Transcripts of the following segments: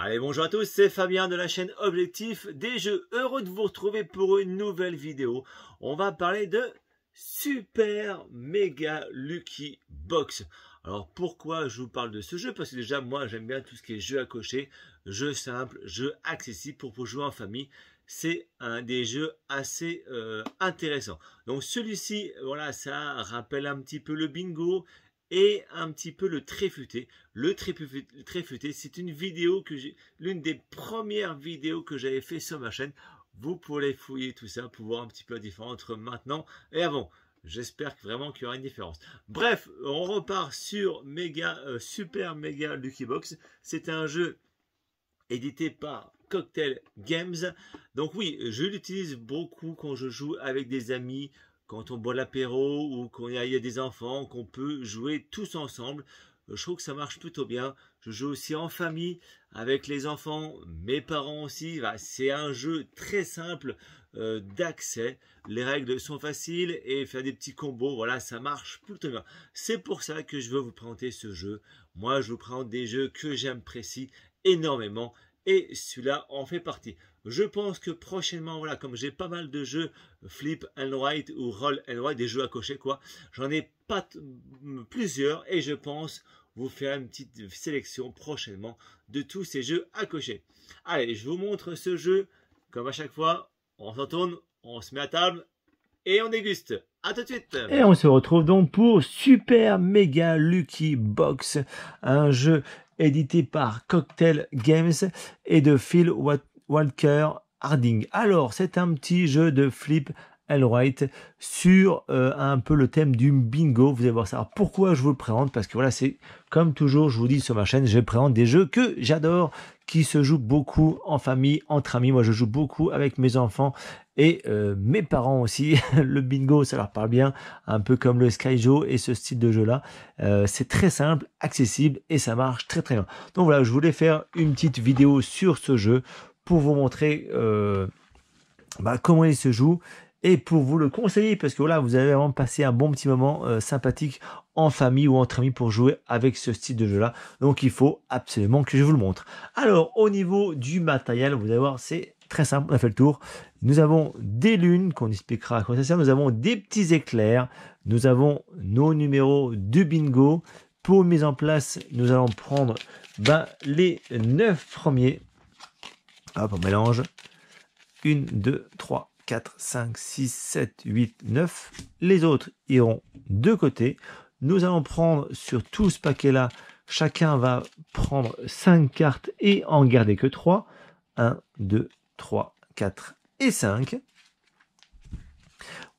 Allez, bonjour à tous, c'est Fabien de la chaîne Objectif des Jeux. Heureux de vous retrouver pour une nouvelle vidéo. On va parler de Super Mega Lucky Box. Alors pourquoi je vous parle de ce jeu? Parce que déjà moi j'aime bien tout ce qui est jeu à cocher, jeu simple, jeu accessible pour jouer en famille. C'est un des jeux assez intéressants. Donc celui-ci, voilà, ça rappelle un petit peu le bingo et un petit peu le tréfuté. Le tréfuté, c'est une vidéo que j'ai, l'une des premières vidéos que j'avais fait sur ma chaîne. Vous pourrez fouiller tout ça pour voir un petit peu la différence entre maintenant et avant. J'espère vraiment qu'il y aura une différence. Bref, on repart sur Super Mega Lucky Box. C'est un jeu édité par Cocktail Games. Donc oui, je l'utilise beaucoup quand je joue avec des amis, quand on boit l'apéro ou quand il y a des enfants, qu'on peut jouer tous ensemble. Je trouve que ça marche plutôt bien. Je joue aussi en famille avec les enfants, mes parents aussi. C'est un jeu très simple d'accès. Les règles sont faciles et faire des petits combos, voilà, ça marche plutôt bien. C'est pour ça que je veux vous présenter ce jeu. Moi, je vous présente des jeux que j'apprécie énormément et celui-là en fait partie. Je pense que prochainement, voilà, comme j'ai pas mal de jeux flip and write ou roll and write, des jeux à cocher quoi, j'en ai pas plusieurs et je pense vous faire une petite sélection prochainement de tous ces jeux à cocher. Allez, je vous montre ce jeu. Comme à chaque fois, on s'en tourne, on se met à table et on déguste. À tout de suite. Et on se retrouve donc pour Super Mega Lucky Box, un jeu édité par Cocktail Games et de Phil Walker Harding. Alors, c'est un petit jeu de flip and write sur un peu le thème du bingo. Vous allez voir ça. Alors, pourquoi je vous le présente? Parce que voilà, c'est comme toujours, je vous dis sur ma chaîne, je présente des jeux que j'adore, qui se jouent beaucoup en famille, entre amis. Moi, je joue beaucoup avec mes enfants et mes parents aussi. Le bingo, ça leur parle bien, un peu comme le Skyjo et ce style de jeu-là. C'est très simple, accessible et ça marche très très bien. Donc voilà, je voulais faire une petite vidéo sur ce jeu pour vous montrer comment il se joue et pour vous le conseiller parce que voilà, vous allez vraiment passer un bon petit moment sympathique en famille ou entre amis pour jouer avec ce style de jeu là. Donc il faut absolument que je vous le montre. Alors au niveau du matériel, vous allez voir, c'est très simple, on a fait le tour. Nous avons des lunes qu'on expliquera à quoi ça sert, nous avons des petits éclairs, nous avons nos numéros de bingo. Pour mise en place, nous allons prendre les 9 premiers. Hop, on mélange. 1, 2, 3, 4, 5, 6, 7, 8, 9. Les autres iront de côté. Nous allons prendre sur tout ce paquet-là, chacun va prendre 5 cartes et en garder que 3. 1, 2, 3, 4 et 5.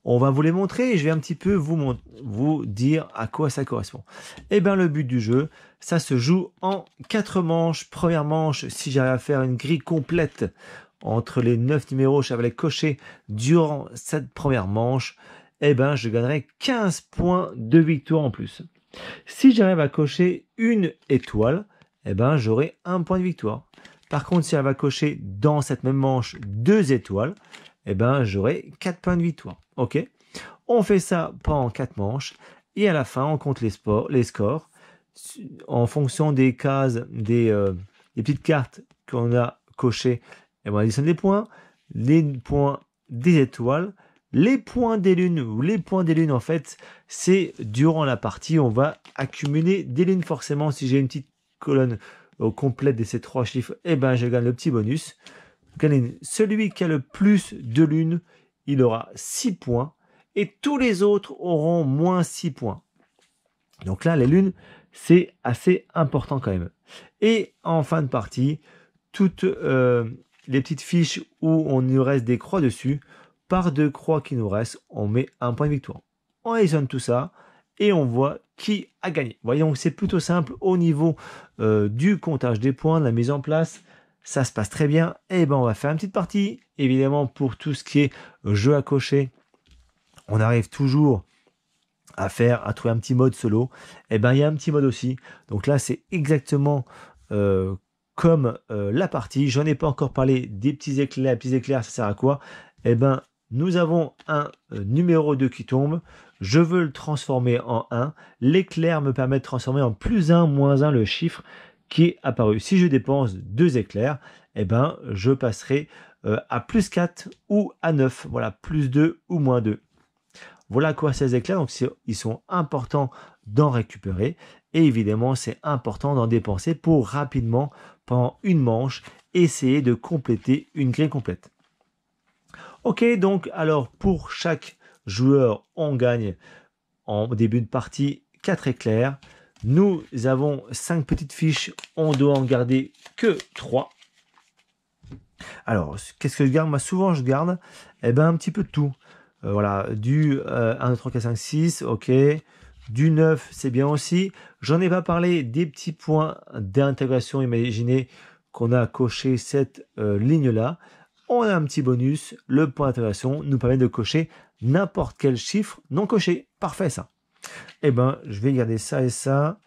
On va vous les montrer et je vais un petit peu vous dire à quoi ça correspond. Eh bien, le but du jeu, ça se joue en 4 manches. Première manche, si j'arrive à faire une grille complète entre les 9 numéros, j'avais les cocher durant cette première manche, eh ben, je gagnerai 15 points de victoire en plus. Si j'arrive à cocher une étoile, eh ben, j'aurai 1 point de victoire. Par contre, si j'arrive à cocher dans cette même manche 2 étoiles, eh ben, j'aurai 4 points de victoire. Ok? On fait ça pendant 4 manches et à la fin, on compte les scores en fonction des cases, des petites cartes qu'on a cochées. Et on additionne les points des étoiles, les points des lunes, ou les points des lunes en fait, c'est durant la partie, on va accumuler des lunes forcément. Si j'ai une petite colonne complète de ces 3 chiffres, eh ben je gagne le petit bonus. Celui qui a le plus de lunes, il aura 6 points, et tous les autres auront moins 6 points. Donc là, les lunes, c'est assez important quand même. Et en fin de partie, toutes les petites fiches où on nous reste des croix dessus, par 2 croix qui nous restent, on met 1 point de victoire. On additionne tout ça et on voit qui a gagné. Voyons, c'est plutôt simple au niveau du comptage des points, de la mise en place. Ça se passe très bien. Et ben on va faire une petite partie. Évidemment, pour tout ce qui est jeu à cocher, on arrive toujours à trouver un petit mode solo. Et ben il y a un petit mode aussi. Donc là, c'est exactement comme la partie. J'en ai pas encore parlé des petits éclairs. Les petits éclairs, ça sert à quoi? Eh ben, nous avons un numéro 2 qui tombe. Je veux le transformer en 1. L'éclair me permet de transformer en +1, -1 le chiffre qui est apparu. Si je dépense 2 éclairs, eh ben, je passerai à plus 4 ou à 9. Voilà, plus 2 ou moins 2. Voilà à quoi ces éclairs. Donc, ils sont importants d'en récupérer. Et évidemment, c'est important d'en dépenser pour rapidement, pendant une manche, essayer de compléter une grille complète. Ok, donc, alors, pour chaque joueur, on gagne en début de partie 4 éclairs. Nous avons 5 petites fiches. On doit en garder que 3. Alors, qu'est-ce que je garde? Moi, souvent, je garde un petit peu de tout. Voilà, du 1, 2, 3, 4, 5, 6, ok. Du 9, c'est bien aussi. J'en ai pas parlé des petits points d'intégration. Imaginez qu'on a coché cette ligne-là. On a un petit bonus. Le point d'intégration nous permet de cocher n'importe quel chiffre non coché. Parfait, ça. Eh ben, je vais garder ça et ça.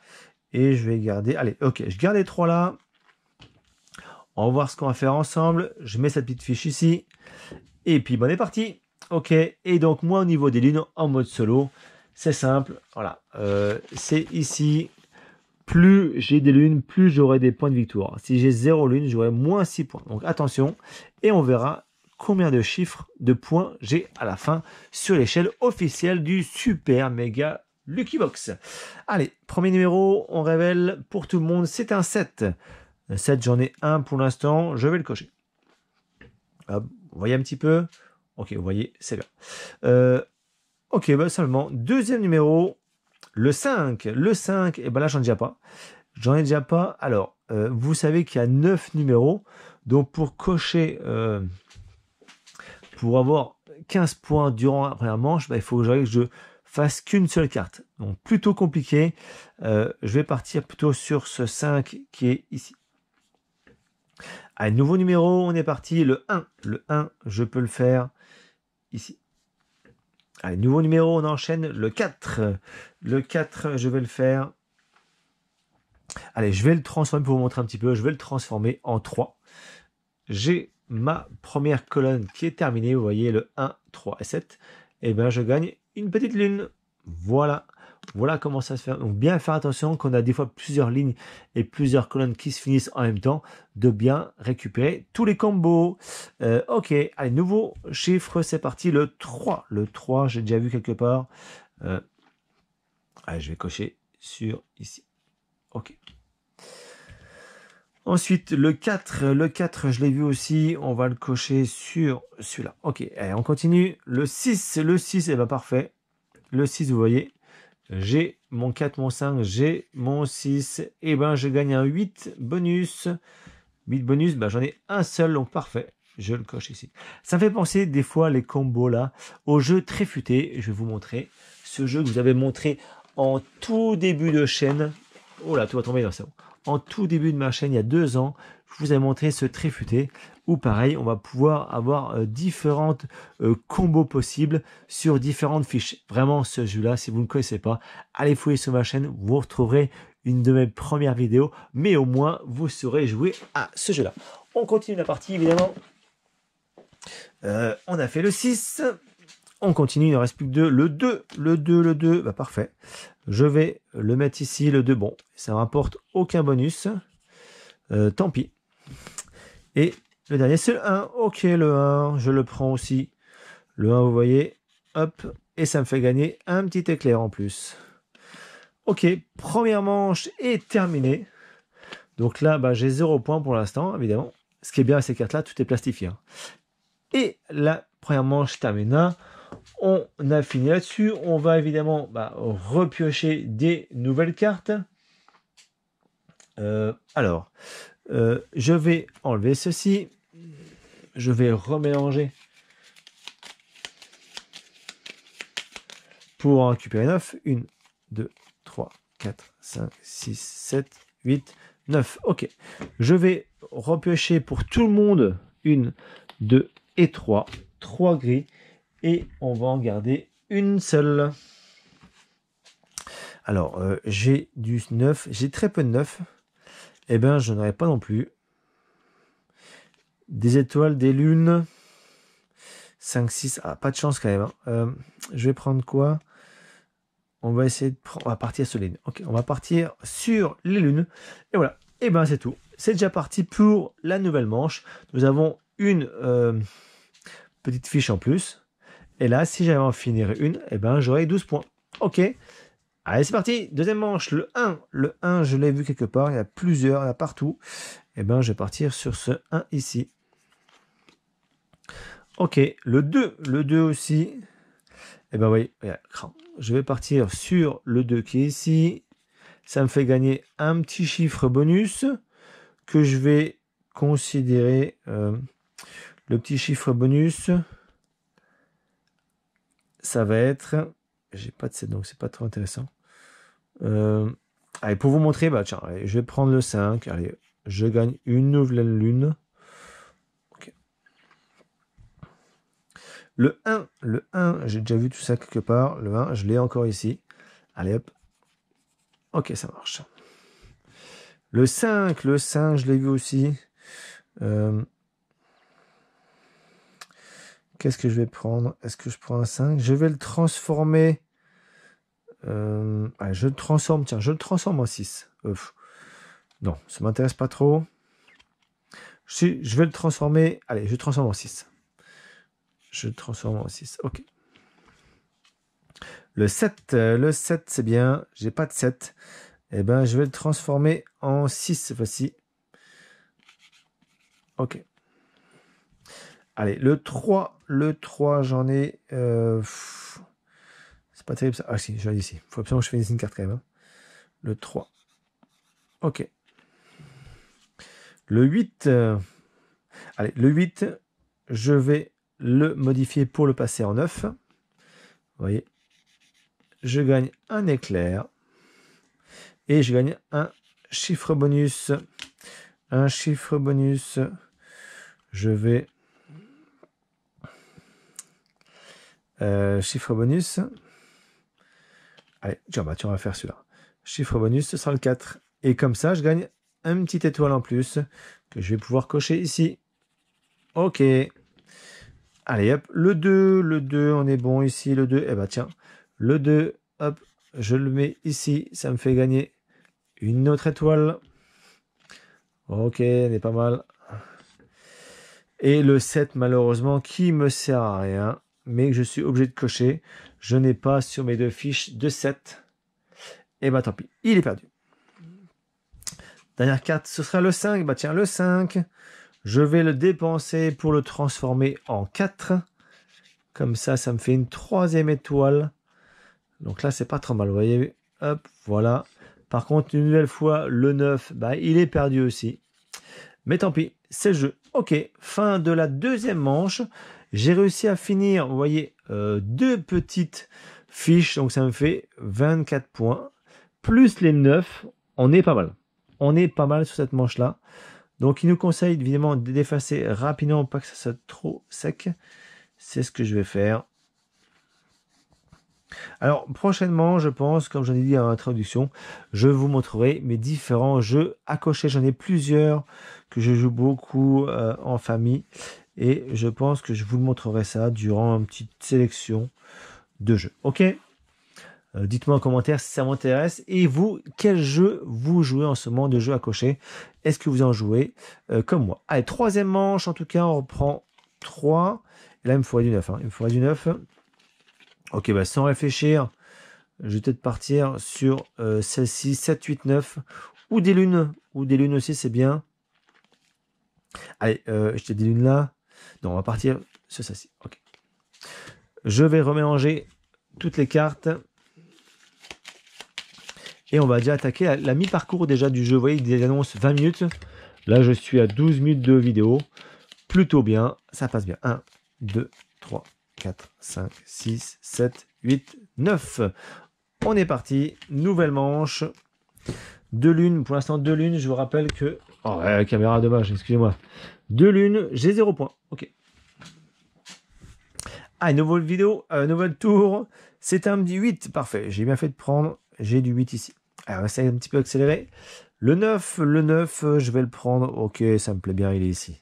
Et je vais garder... Allez, ok, je garde les 3 là. On va voir ce qu'on va faire ensemble. Je mets cette petite fiche ici. Et puis, on est parti. Ok, et donc moi au niveau des lunes en mode solo, c'est simple, voilà, c'est ici, plus j'ai des lunes, plus j'aurai des points de victoire. Si j'ai 0 lune, j'aurai moins 6 points. Donc attention, et on verra combien de chiffres, de points j'ai à la fin sur l'échelle officielle du Super Méga Lucky Box. Allez, premier numéro, on révèle pour tout le monde, c'est un 7. 7, j'en ai un pour l'instant, je vais le cocher. Hop, vous voyez un petit peu? Ok, vous voyez, c'est bien. Ok, bah seulement. Deuxième numéro, le 5. Le 5, et ben là, j'en ai déjà pas. J'en ai déjà pas. Alors, vous savez qu'il y a 9 numéros. Donc, pour cocher, pour avoir 15 points durant la première manche, bah, il faut que je fasse qu'une seule carte. Donc, plutôt compliqué. Je vais partir plutôt sur ce 5 qui est ici. Allez, nouveau numéro, on est parti. Le 1. Le 1, je peux le faire ici. Allez, nouveau numéro, on enchaîne le 4. Le 4, je vais le faire. Allez, je vais le transformer pour vous montrer un petit peu. Je vais le transformer en 3. J'ai ma première colonne qui est terminée. Vous voyez le 1, 3 et 7. Et bien, je gagne une petite lune. Voilà. Voilà comment ça se fait. Donc, bien faire attention qu'on a des fois plusieurs lignes et plusieurs colonnes qui se finissent en même temps, de bien récupérer tous les combos. Ok, allez, nouveau chiffre, c'est parti, le 3. Le 3, j'ai déjà vu quelque part. Allez, je vais cocher sur ici. Ok. Ensuite, le 4. Le 4, je l'ai vu aussi. On va le cocher sur celui-là. Ok, allez, on continue. Le 6. Le 6, eh bien, parfait. Le 6, vous voyez. J'ai mon 4, mon 5, j'ai mon 6, et ben je gagne un 8 bonus. 8 bonus, ben j'en ai un seul, donc parfait. Je le coche ici. Ça me fait penser des fois les combos là au jeu très futé. Je vais vous montrer ce jeu que vous avez montré en tout début de chaîne. Oh là, tout va tomber dans ça. En tout début de ma chaîne, il y a 2 ans, je vous ai montré ce très futé où pareil, on va pouvoir avoir différentes combos possibles sur différentes fiches. Vraiment, ce jeu-là, si vous ne connaissez pas, allez fouiller sur ma chaîne, vous retrouverez une de mes premières vidéos, mais au moins, vous saurez jouer à ce jeu-là. On continue la partie, évidemment. On a fait le 6. On continue, il ne reste plus que 2. Le 2, le 2, le 2, bah parfait. Je vais le mettre ici, le 2. Bon, ça ne rapporte aucun bonus. Tant pis. Et le dernier, c'est le 1. Ok, le 1, je le prends aussi. Le 1, vous voyez, hop, et ça me fait gagner un petit éclair en plus. Ok, première manche est terminée. Donc là, bah, j'ai 0 points pour l'instant, évidemment. Ce qui est bien à ces cartes-là, tout est plastifié. Et la première manche terminée. On a fini là-dessus. On va évidemment repiocher des nouvelles cartes. Je vais enlever ceci. Je vais remélanger pour en récupérer 9. 1, 2, 3, 4, 5, 6, 7, 8, 9. Ok. Je vais repiocher pour tout le monde 1, 2 et 3. 3 gris. Et on va en garder une seule. Alors, j'ai du 9. J'ai très peu de 9. Eh bien, je n'aurai pas non plus. Des étoiles, des lunes. 5, 6. Ah, pas de chance quand même. Hein. Je vais prendre quoi? On va essayer de prendre. On va partir sur les lunes. Ok, on va partir sur les lunes. Et voilà. Et ben c'est tout. C'est déjà parti pour la nouvelle manche. Nous avons une petite fiche en plus. Et là, si j'avais en finir une, et ben j'aurais 12 points. Ok. Allez, c'est parti. Deuxième manche, le 1. Le 1, je l'ai vu quelque part. Il y a plusieurs, il y en a partout. Et ben je vais partir sur ce 1 ici. Ok. Le 2. Le 2 aussi. Et ben oui, je vais partir sur le 2 qui est ici. Ça me fait gagner un petit chiffre bonus que je vais considérer. Le petit chiffre bonus, ça va être... J'ai pas de 7, donc c'est pas trop intéressant. Allez, pour vous montrer, bah tiens, allez, je vais prendre le 5. Allez, je gagne une nouvelle lune. Okay. Le 1, j'ai déjà vu tout ça quelque part. Le 1, je l'ai encore ici. Allez, hop. Ok, ça marche. Le 5, je l'ai vu aussi. Qu'est-ce que je vais prendre? Est-ce que je prends un 5? Je vais le transformer. Allez, je le transforme, tiens, je le transforme en 6. Non, ça ne m'intéresse pas trop. Je vais le transformer. Allez, je le transforme en 6. Je le transforme en 6. Ok. Le 7, c'est bien. J'ai pas de 7. Eh ben, je vais le transformer en 6 cette fois-ci. Ok. Allez, le 3, j'en ai... c'est pas terrible ça. Ah si, je l'ai ici. Il faut absolument que je finisse une carte quand même. Hein. Le 3. Ok. Le 8. Allez, le 8, je vais le modifier pour le passer en 9. Vous voyez. Je gagne un éclair. Et je gagne un chiffre bonus. Un chiffre bonus. Je vais... chiffre bonus. Allez, tiens, bah, tu vas faire celui-là. Chiffre bonus, ce sera le 4. Et comme ça, je gagne une petite étoile en plus que je vais pouvoir cocher ici. Ok. Allez, hop. Le 2, on est bon ici. Le 2, eh bah tiens. Le 2, hop, je le mets ici. Ça me fait gagner une autre étoile. Ok, on est pas mal. Et le 7, malheureusement, qui me sert à rien, mais que je suis obligé de cocher. Je n'ai pas sur mes deux fiches de 7. Et bah tant pis, il est perdu. Dernière carte, ce sera le 5. Bah tiens, le 5, je vais le dépenser pour le transformer en 4. Comme ça, ça me fait une troisième étoile. Donc là, c'est pas trop mal, vous voyez. Hop, voilà. Par contre, une nouvelle fois, le 9, bah, il est perdu aussi. Mais tant pis, c'est le jeu. Ok, fin de la deuxième manche. J'ai réussi à finir, vous voyez, deux petites fiches. Donc ça me fait 24 points. Plus les 9, on est pas mal. On est pas mal sur cette manche-là. Donc il nous conseille évidemment d'effacer rapidement, pas que ça soit trop sec. C'est ce que je vais faire. Alors prochainement, je pense, comme j'en ai dit en introduction, je vous montrerai mes différents jeux à cocher. J'en ai plusieurs que je joue beaucoup en famille. Et je pense que je vous montrerai ça durant une petite sélection de jeux. Ok, dites-moi en commentaire si ça m'intéresse. Et vous, quel jeu vous jouez en ce moment de jeux à cocher? Est-ce que vous en jouez comme moi? Allez, troisième manche, en tout cas, on reprend 3. Et là, il me faudrait du 9. Hein. Il me faudrait du 9. Ok, bah, sans réfléchir, je vais peut-être partir sur celle-ci, 7, 8, 9. Ou des lunes. Ou des lunes aussi, c'est bien. Allez, j'étais des lunes là. Non, on va partir sur celle-ci. Ok. Je vais remélanger toutes les cartes. Et on va déjà attaquer à la mi-parcours déjà du jeu. Vous voyez, il annonce 20 minutes. Là, je suis à 12 minutes de vidéo. Plutôt bien. Ça passe bien. 1, 2, 3, 4, 5, 6, 7, 8, 9. On est parti. Nouvelle manche. 2 lunes. Pour l'instant, 2 lunes. Je vous rappelle que... Oh, ouais, caméra, dommage. Excusez-moi. 2 lunes. J'ai 0 points. Ok. Ah, une nouvelle vidéo. Nouvel tour. C'est un petit 8. Parfait. J'ai bien fait de prendre. J'ai du 8 ici. Alors, on va essayer un petit peu accélérer. Le 9, je vais le prendre. Ok, ça me plaît bien, il est ici.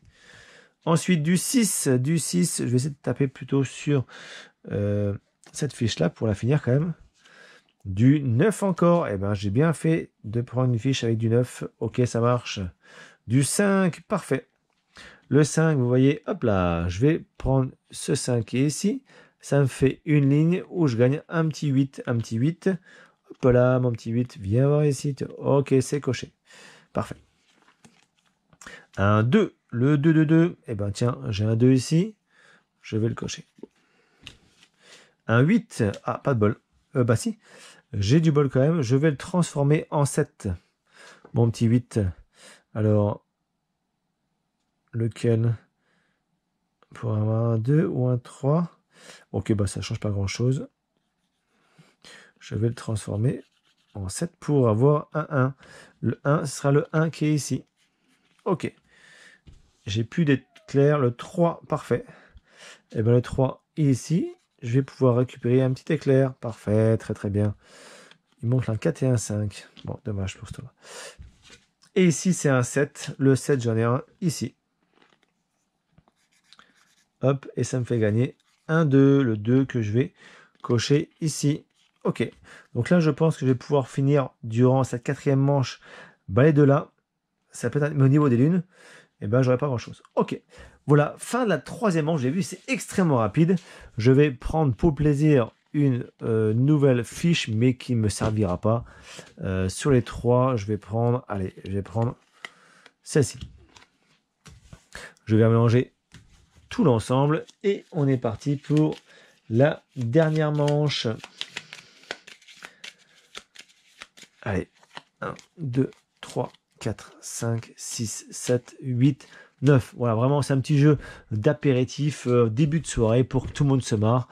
Ensuite, du 6, je vais essayer de taper plutôt sur cette fiche-là pour la finir quand même. Du 9 encore. Eh ben, j'ai bien fait de prendre une fiche avec du 9. Ok, ça marche. Du 5, parfait. Le 5, vous voyez, hop là, je vais prendre ce 5 qui est ici. Ça me fait une ligne où je gagne un petit 8, un petit 8. Hop là, mon petit 8, viens voir ici. Ok, c'est coché. Parfait. Un 2. Le 2, 2, 2. Eh ben, tiens, j'ai un 2 ici. Je vais le cocher. Un 8. Ah, pas de bol. Bah si. J'ai du bol quand même. Je vais le transformer en 7. Mon petit 8. Alors, lequel? Pour avoir un 2 ou un 3. Ok, bah ça change pas grand chose. Je vais le transformer en 7 pour avoir un 1. Le 1, ce sera le 1 qui est ici. Ok. J'ai plus d'éclair. Le 3, parfait. Et bien le 3 est ici. Je vais pouvoir récupérer un petit éclair. Parfait, très très bien. Il manque un 4 et un 5. Bon, dommage pour ce tour. Et ici, c'est un 7. Le 7, j'en ai un ici. Hop, et ça me fait gagner un 2. Le 2 que je vais cocher ici. Ok. Donc là, je pense que je vais pouvoir finir durant cette 4e manche. Balai de là. Ça peut être, mais au niveau des lunes, eh ben, j'aurai pas grand chose. Ok. Voilà, fin de la 3e manche. J'ai vu, c'est extrêmement rapide. Je vais prendre pour plaisir une nouvelle fiche, mais qui ne me servira pas. Sur les 3, je vais prendre, allez, je vais prendre celle-ci. Je vais mélanger tout l'ensemble et on est parti pour la dernière manche. Allez, 1, 2, 3, 4, 5, 6, 7, 8, 9. Voilà, vraiment, c'est un petit jeu d'apéritif, début de soirée pour que tout le monde se marre.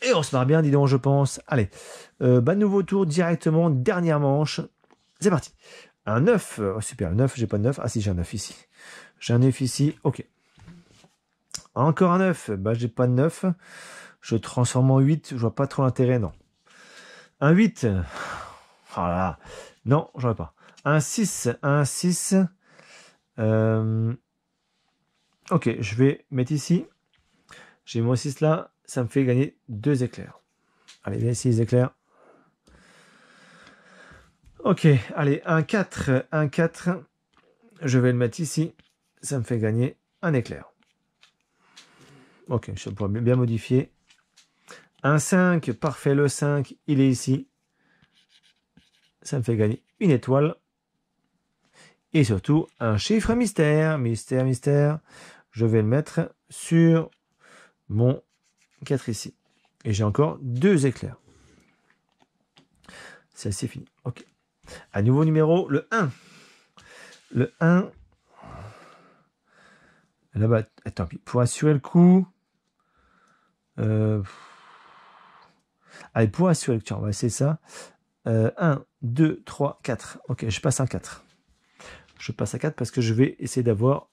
Et on se marre bien, dis donc, je pense. Allez, nouveau tour directement, dernière manche. C'est parti. Un 9. Oh, super, le 9, j'ai pas de 9. Ah si, j'ai un 9 ici. J'ai un 9 ici, ok. Encore un 9. Bah, j'ai pas de 9. Je transforme en 8. Je vois pas trop l'intérêt, non. Un 8. Oh là là. Non, j'en ai pas. Un 6. Un 6. Ok, je vais mettre ici. J'ai mon 6 là. Ça me fait gagner 2 éclairs. Allez, viens ici, les éclairs. Ok, allez, un 4. Un 4. Je vais le mettre ici. Ça me fait gagner un éclair. Ok, je pourrais bien modifier. Un 5, parfait, le 5, il est ici. Ça me fait gagner une étoile. Et surtout, un chiffre mystère. Mystère, mystère. Je vais le mettre sur mon 4 ici. Et j'ai encore 2 éclairs. C'est fini. Ok. Un nouveau numéro, le 1. Le 1. Là-bas, tant pis. Pour assurer le coup. Allez, pour assurer le coup, on va essayer ça. 1, 2, 3, 4. Ok, je passe un 4. Je passe à 4 parce que je vais essayer d'avoir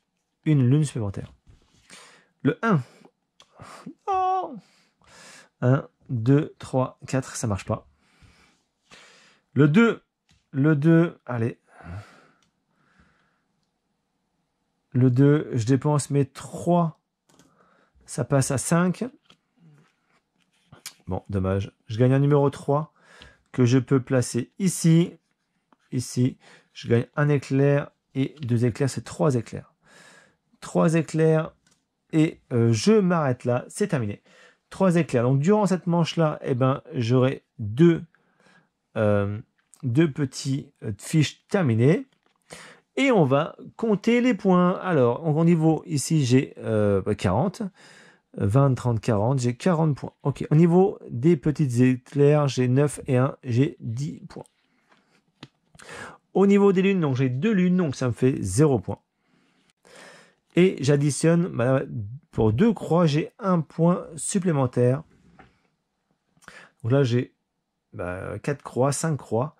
une lune supplémentaire. Le 1. Oh 1, 2, 3, 4. Ça marche pas. Le 2. Le 2. Allez. Le 2. Je dépense mes 3. Ça passe à 5. Bon, dommage. Je gagne un numéro 3 que je peux placer ici. Ici. Je gagne un éclair et 2 éclairs. C'est 3 éclairs. 3 éclairs. Et je m'arrête là. C'est terminé. 3 éclairs. Donc, durant cette manche-là, eh ben, j'aurai 2 petites fiches terminées. Et on va compter les points. Alors, au niveau, ici, j'ai 40. 20, 30, 40. J'ai 40 points. Ok. Au niveau des petites éclairs, j'ai 9 et 1. J'ai 10 points. Au niveau des lunes, donc j'ai 2 lunes. Donc, ça me fait 0 points. Et j'additionne, pour 2 croix, j'ai 1 point supplémentaire. Donc là, j'ai 4 croix, 5 croix.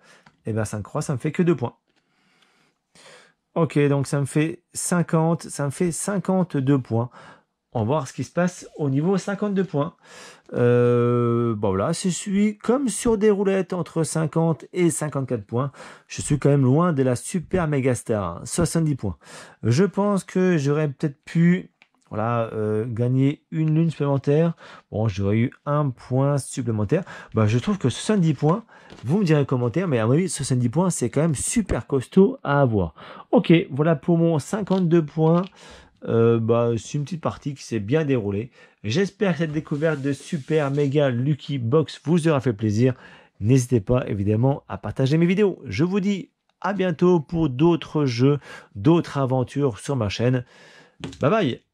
Et bien 5 croix, ça me fait que 2 points. Ok, donc ça me fait 50, ça me fait 52 points. On va voir ce qui se passe au niveau 52 points. Bon voilà, je suis comme sur des roulettes entre 50 et 54 points. Je suis quand même loin de la super méga star, 70 points. Je pense que j'aurais peut-être pu voilà, gagner une lune supplémentaire. Bon, j'aurais eu un point supplémentaire. Bah, je trouve que 70 points, vous me direz en commentaire, mais à mon avis, 70 points, c'est quand même super costaud à avoir. Ok, voilà pour mon 52 points. Bah, c'est une petite partie qui s'est bien déroulée. J'espère que cette découverte de Super Mega Lucky Box vous aura fait plaisir. N'hésitez pas évidemment à partager mes vidéos. Je vous dis à bientôt pour d'autres jeux, d'autres aventures sur ma chaîne. Bye bye!